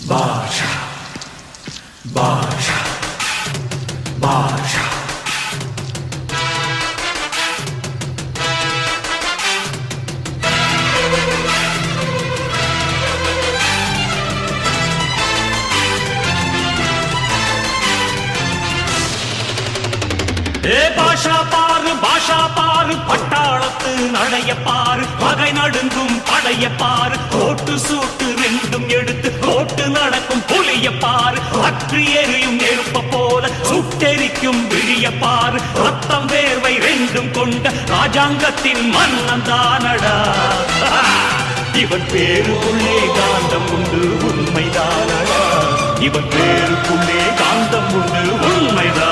பாஷா பாஷா பாஷா பாஷா பாரு பட்டாளத்து நடைய பாரு பகை நடுங்கும் படைய பாரு கோட்டு சூட்டு ரெண்டும் எடுத்து கோட்டு நடக்கும் புலிய பாரு அற்று எரியும் நெருப்ப போல சுட்டெரிக்கும் விழிய பாரு ரத்தம் வேர்வை ரெண்டும் கொண்ட ராஜாங்கத்தின் மன்னன் தானடா இவன் பேருக்குள்ளே காந்தம் உண்டு உண்மைதானடா இவன் பேருக்குள்ளே காந்தம் உண்டு உண்மைதான்